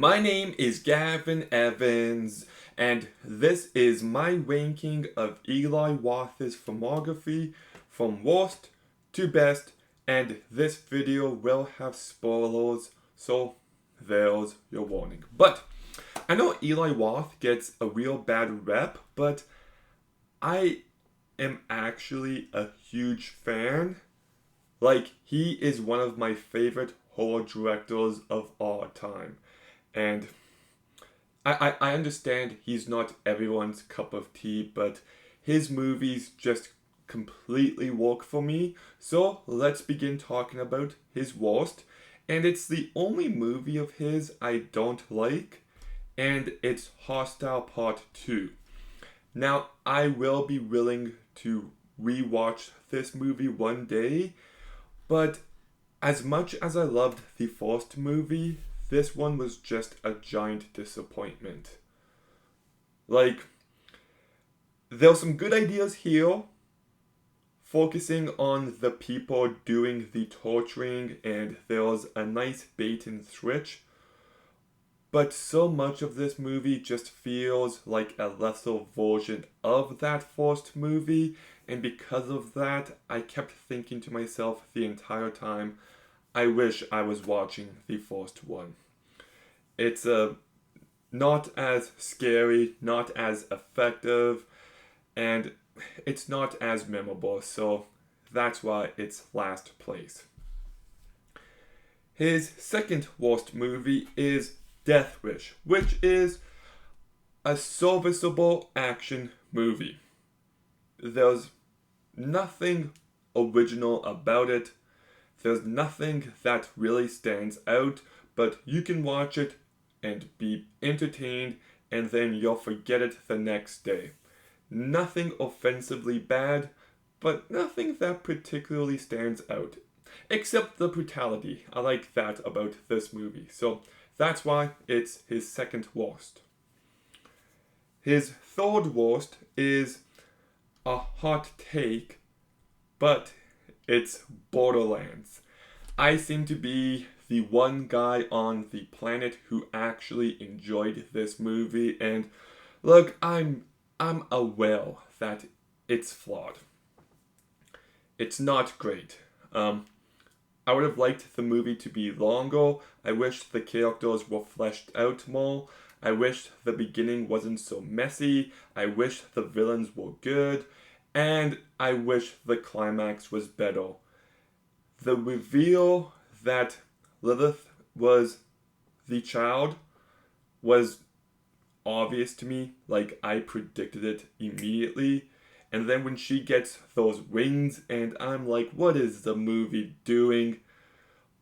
My name is Gavin Evans, and this is my ranking of Eli Roth's filmography from worst to best, and this video will have spoilers, so there's your warning. But I know Eli Roth gets a real bad rep, but I am actually a huge fan. Like, he is one of my favorite horror directors of all time. And I understand he's not everyone's cup of tea, but his movies just completely work for me. So let's begin talking about his worst. And it's the only movie of his I don't like, and it's Hostile Part 2. Now, I will be willing to rewatch this movie one day, but as much as I loved the first movie, this one was just a giant disappointment. Like, there's some good ideas here, focusing on the people doing the torturing, and there's a nice bait and switch. But so much of this movie just feels like a lesser version of that first movie, and because of that, I kept thinking to myself the entire time, I wish I was watching the first one. It's not as scary, not as effective, and it's not as memorable, so that's why it's last place. His second worst movie is Death Wish, which is a serviceable action movie. There's nothing original about it. There's nothing that really stands out, but you can watch it and be entertained, and then you'll forget it the next day. Nothing offensively bad, but nothing that particularly stands out. Except the brutality. I like that about this movie. So that's why it's his second worst. His third worst is a hot take, but it's Borderlands. I seem to be the one guy on the planet who actually enjoyed this movie, and look, I'm aware that it's flawed. It's not great. I would have liked the movie to be longer. I wish the characters were fleshed out more. I wish the beginning wasn't so messy. I wish the villains were good. And I wish the climax was better. The reveal that Lilith was the child was obvious to me. Like, I predicted it immediately. And then when she gets those wings, and I'm like, what is the movie doing?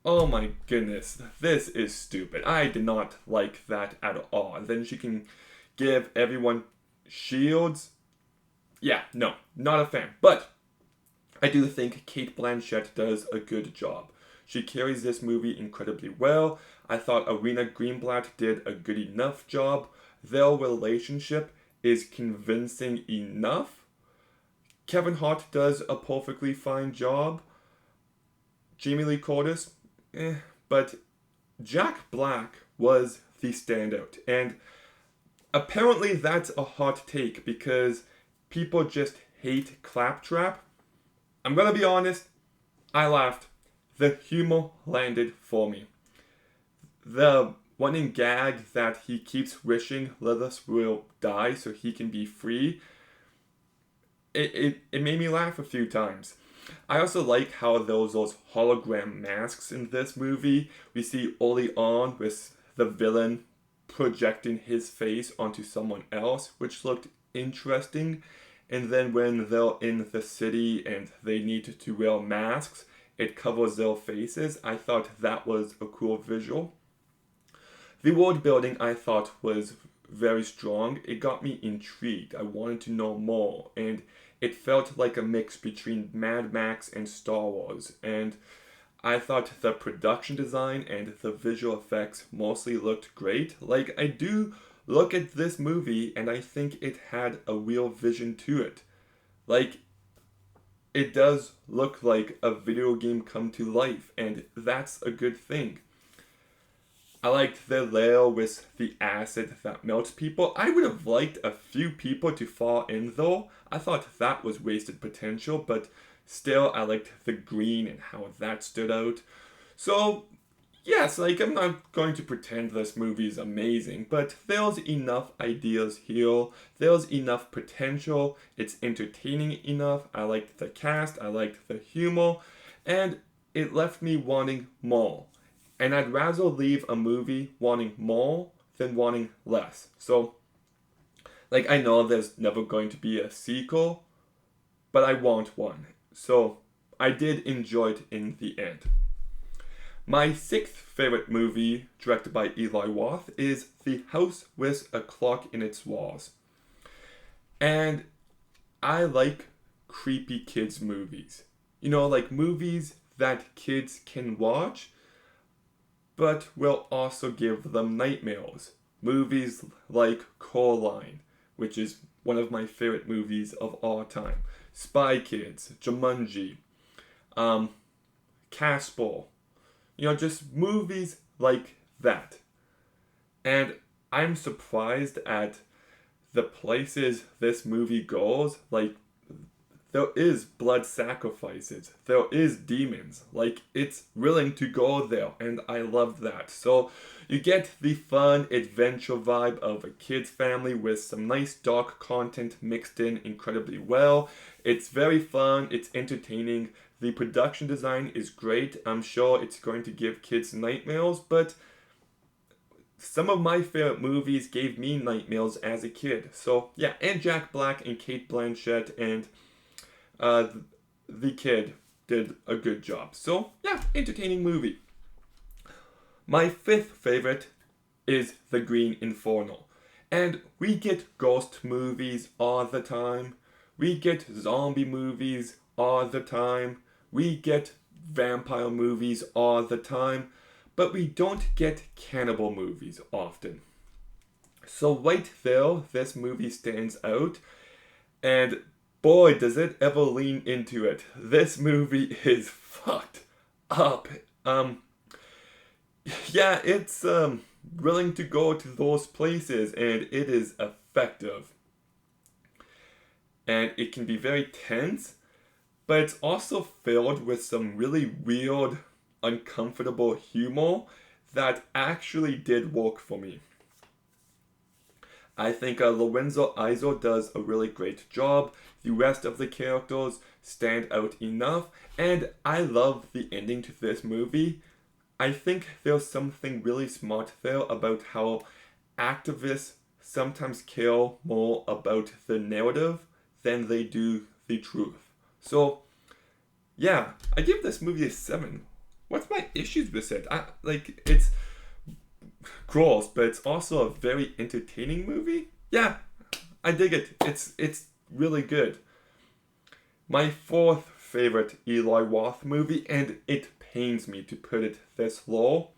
Oh my goodness, this is stupid. I did not like that at all. And then she can give everyone shields. Yeah, no, not a fan. But I do think Cate Blanchett does a good job. She carries this movie incredibly well. I thought Arena Greenblatt did a good enough job. Their relationship is convincing enough. Kevin Hart does a perfectly fine job. Jamie Lee Curtis, but Jack Black was the standout. And apparently that's a hot take because people just hate Claptrap. I'm gonna be honest, I laughed. The humor landed for me. The running gag that he keeps wishing Lilith will die so he can be free, it made me laugh a few times. I also like how those hologram masks in this movie. We see early on with the villain projecting his face onto someone else, which looked interesting. And then when they're in the city and they need to wear masks, it covers their faces. I thought that was a cool visual. The world building I thought was very strong. It got me intrigued. I wanted to know more, and it felt like a mix between Mad Max and Star Wars. And I thought the production design and the visual effects mostly looked great. Like, I do look at this movie and I think it had a real vision to it. Like, it does look like a video game come to life, and that's a good thing. I liked the layer with the acid that melts people. I would have liked a few people to fall in though. I thought that was wasted potential, but still I liked the green and how that stood out. So yes, like I'm not going to pretend this movie is amazing, but there's enough ideas here. There's enough potential. It's entertaining enough. I liked the cast. I liked the humor, and it left me wanting more. And I'd rather leave a movie wanting more than wanting less. So, like, I know there's never going to be a sequel, but I want one. So, I did enjoy it in the end. My sixth favorite movie, directed by Eli Roth, is The House with a Clock in Its Walls. And I like creepy kids movies. You know, like movies that kids can watch, but will also give them nightmares. Movies like Coraline, which is one of my favorite movies of all time. Spy Kids, Jumanji, Casper. You know, just movies like that. And I'm surprised at the places this movie goes. Like, there is blood sacrifices. There is demons. Like, it's willing to go there, and I love that. So, you get the fun adventure vibe of a kid's family with some nice dark content mixed in incredibly well. It's very fun, it's entertaining. The production design is great. I'm sure it's going to give kids nightmares, but some of my favorite movies gave me nightmares as a kid. So, yeah, and Jack Black and Kate Blanchett and the kid did a good job. So, yeah, entertaining movie. My fifth favorite is The Green Inferno. And we get ghost movies all the time. We get zombie movies all the time. We get vampire movies all the time. But we don't get cannibal movies often. So right there, this movie stands out. And boy, does it ever lean into it. This movie is fucked up. Yeah, it's willing to go to those places, and it is effective. And it can be very tense, but it's also filled with some really weird, uncomfortable humor that actually did work for me. I think Lorenzo Iso does a really great job. The rest of the characters stand out enough, and I love the ending to this movie. I think there's something really smart there about how activists sometimes care more about the narrative than they do the truth. So, yeah, I give this movie a 7. What's my issues with it? It's gross, but it's also a very entertaining movie. Yeah, I dig it. It's really good. My fourth favorite Eli Roth movie, and it pains me to put it this low,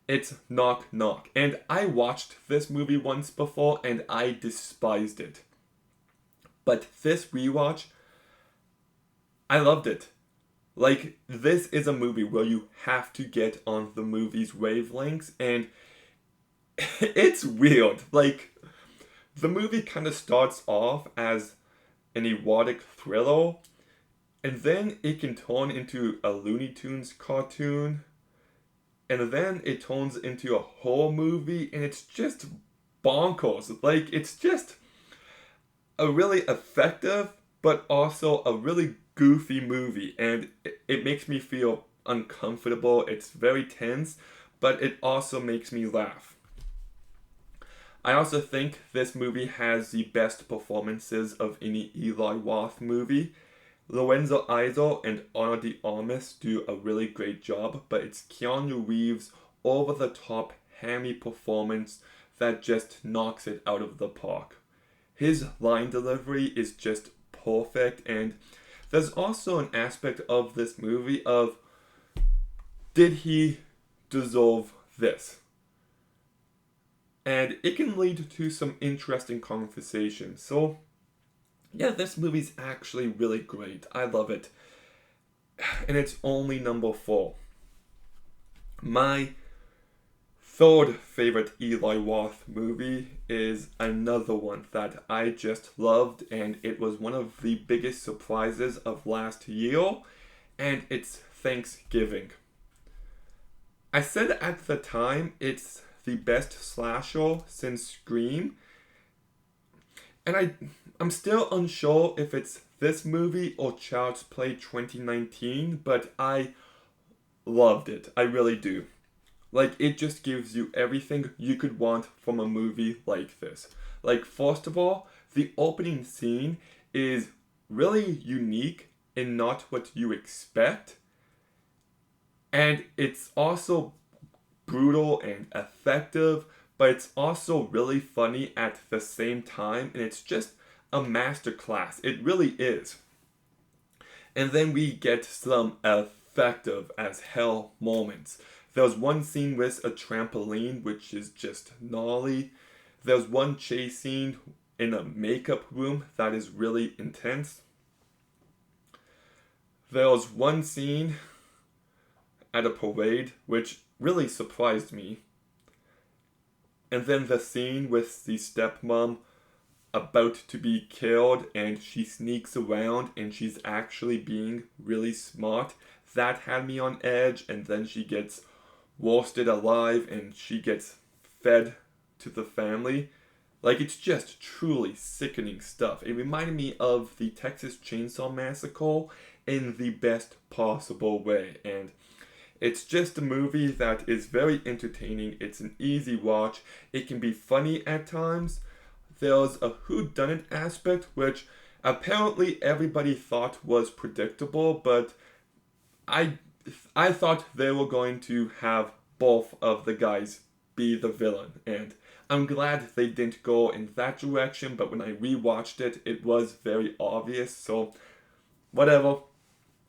it's Knock Knock. And I watched this movie once before and I despised it. But this rewatch, I loved it. Like, this is a movie where you have to get on the movie's wavelengths, and it's weird. Like, the movie kind of starts off as an erotic thriller, and then it can turn into a Looney Tunes cartoon, and then it turns into a horror movie, and it's just bonkers. Like, it's just a really effective, but also a really goofy movie, and it makes me feel uncomfortable. It's very tense, but it also makes me laugh. I also think this movie has the best performances of any Eli Roth movie. Lorenzo Iso and Ana de Armas do a really great job, but it's Keanu Reeves' over-the-top, hammy performance that just knocks it out of the park. His line delivery is just perfect, and there's also an aspect of this movie of, did he deserve this? And it can lead to some interesting conversations. So, yeah, this movie's actually really great. I love it. And it's only number 4. My third favorite Eli Roth movie is another one that I just loved, and it was one of the biggest surprises of last year, and it's Thanksgiving. I said at the time it's the best slasher since Scream, and I'm still unsure if it's this movie or Child's Play 2019, but I loved it. I really do. Like, it just gives you everything you could want from a movie like this. Like, first of all, the opening scene is really unique and not what you expect. And it's also brutal and effective, but it's also really funny at the same time. And it's just a masterclass. It really is. And then we get some effective as hell moments. There's one scene with a trampoline, which is just gnarly. There's one chase scene in a makeup room that is really intense. There's one scene at a parade, which really surprised me. And then the scene with the stepmom about to be killed and she sneaks around and she's actually being really smart. That had me on edge, and then she gets roasted alive and she gets fed to the family. Like, it's just truly sickening stuff. It reminded me of the Texas Chainsaw Massacre in the best possible way, and it's just a movie that is very entertaining. It's an easy watch. It can be funny at times. There's a whodunit aspect, which apparently everybody thought was predictable, but I thought they were going to have both of the guys be the villain, and I'm glad they didn't go in that direction, but when I rewatched it, it was very obvious, so whatever.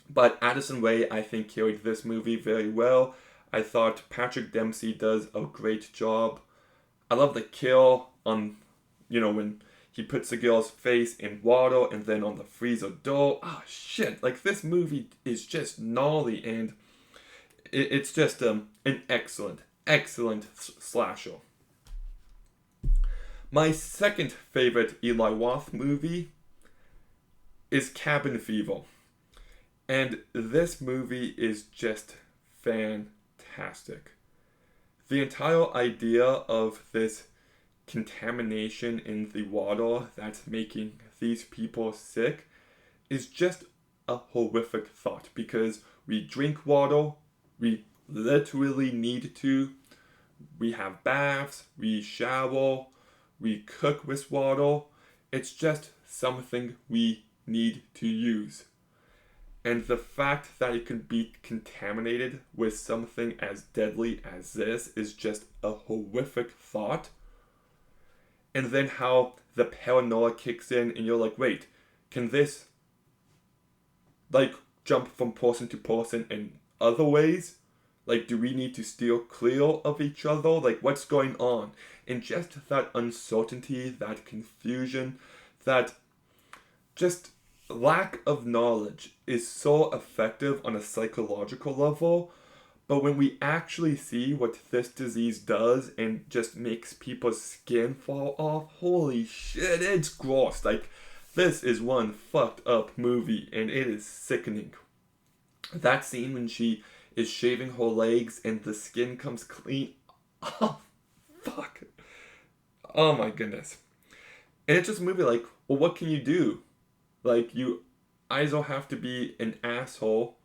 But Addison Rae, I think, carried this movie very well. I thought Patrick Dempsey does a great job. I love the kill on, when he puts the girl's face in water and then on the freezer door. Oh, shit. Like, this movie is just gnarly, and it's just an excellent, excellent slasher. My second favorite Eli Roth movie is Cabin Fever. And this movie is just fantastic. The entire idea of this contamination in the water that's making these people sick is just a horrific thought, because we drink water, we literally need to, we have baths, we shower, we cook with water. It's just something we need to use. And the fact that it can be contaminated with something as deadly as this is just a horrific thought. And then how the paranoia kicks in and you're like, wait, can this jump from person to person in other ways? Like, do we need to steer clear of each other? Like, what's going on? And just that uncertainty, that confusion, that just lack of knowledge is so effective on a psychological level, but when we actually see what this disease does and just makes people's skin fall off, holy shit, it's gross. Like, this is one fucked up movie, and it is sickening. That scene when she is shaving her legs and the skin comes clean, oh, fuck. Oh my goodness. And it's just a movie like, well, what can you do? Like, you either have to be an asshole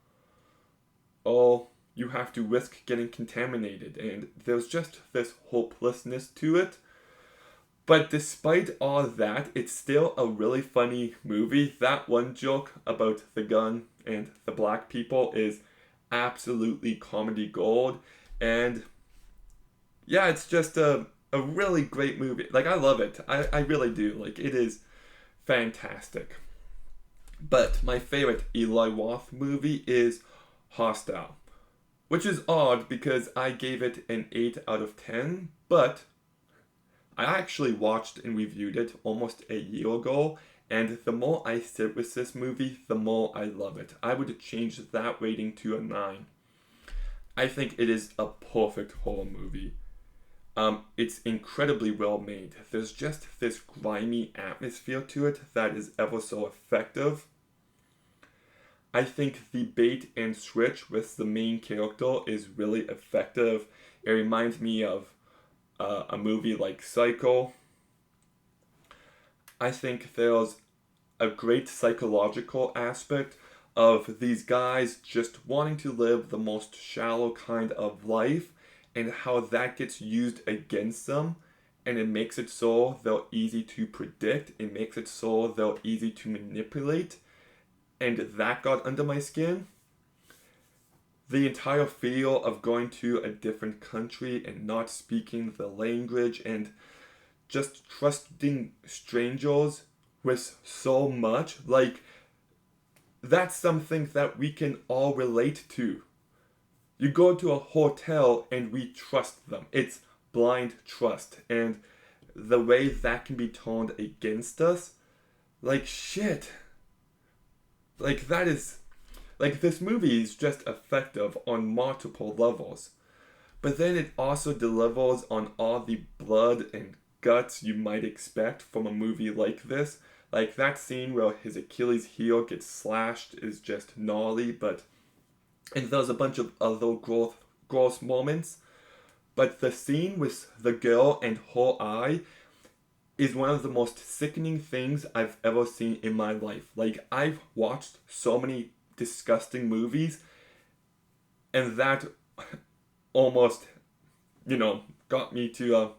or you have to risk getting contaminated. And there's just this hopelessness to it. But despite all that, it's still a really funny movie. That one joke about the gun and the black people is absolutely comedy gold. And yeah, it's just a really great movie. Like, I love it. I really do. Like, it is fantastic. But my favorite Eli Roth movie is Hostile, which is odd because I gave it an 8 out of 10, but I actually watched and reviewed it almost a year ago, and the more I sit with this movie, the more I love it. I would change that rating to a 9. I think it is a perfect horror movie. It's incredibly well made. There's just this grimy atmosphere to it that is ever so effective. I think the bait and switch with the main character is really effective. It reminds me of a movie like Psycho. I think there's a great psychological aspect of these guys just wanting to live the most shallow kind of life and how that gets used against them, and it makes it so they're easy to predict, it makes it so they're easy to manipulate, and that got under my skin. The entire feel of going to a different country and not speaking the language and just trusting strangers with so much, like, that's something that we can all relate to. You go to a hotel and we trust them. It's blind trust. And the way that can be turned against us, like, shit. Like, that is, like, this movie is just effective on multiple levels. But then it also delivers on all the blood and guts you might expect from a movie like this. Like, that scene where his Achilles heel gets slashed is just gnarly, and there's a bunch of other gross moments. But the scene with the girl and her eye is one of the most sickening things I've ever seen in my life. Like, I've watched so many disgusting movies, and that almost, got me to,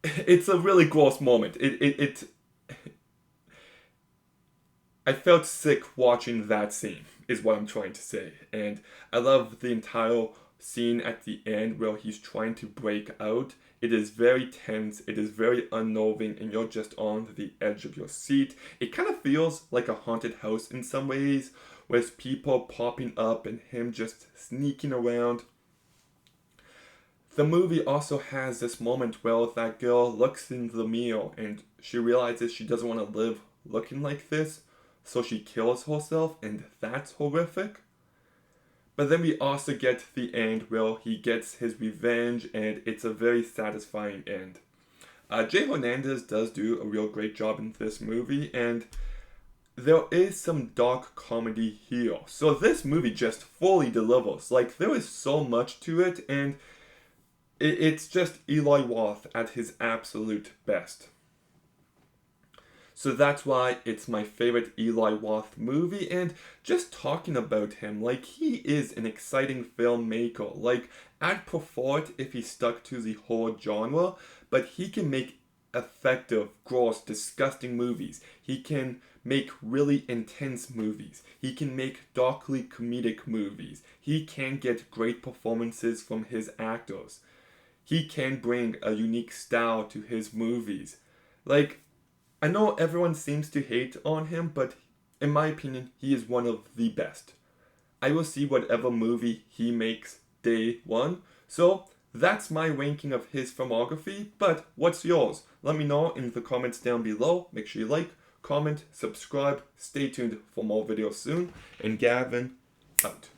it's a really gross moment. I felt sick watching that scene, is what I'm trying to say. And I love the entire scene at the end where he's trying to break out. It is very tense, it is very unnerving, and you're just on the edge of your seat. It kind of feels like a haunted house in some ways, with people popping up and him just sneaking around. The movie also has this moment where that girl looks in the mirror and she realizes she doesn't want to live looking like this, so she kills herself, and that's horrific. But then we also get the end where he gets his revenge, and it's a very satisfying end. Jay Hernandez does do a real great job in this movie, and there is some dark comedy here. So this movie just fully delivers. Like, there is so much to it, and it's just Eli Roth at his absolute best. So that's why it's my favorite Eli Roth movie, and just talking about him, like, he is an exciting filmmaker. Like, I'd prefer it if he stuck to the horror genre, but he can make effective, gross, disgusting movies. He can make really intense movies. He can make darkly comedic movies. He can get great performances from his actors. He can bring a unique style to his movies. Like, I know everyone seems to hate on him, but in my opinion, he is one of the best. I will see whatever movie he makes day one. So that's my ranking of his filmography, but what's yours? Let me know in the comments down below. Make sure you like, comment, subscribe, stay tuned for more videos soon, and Gavin, out.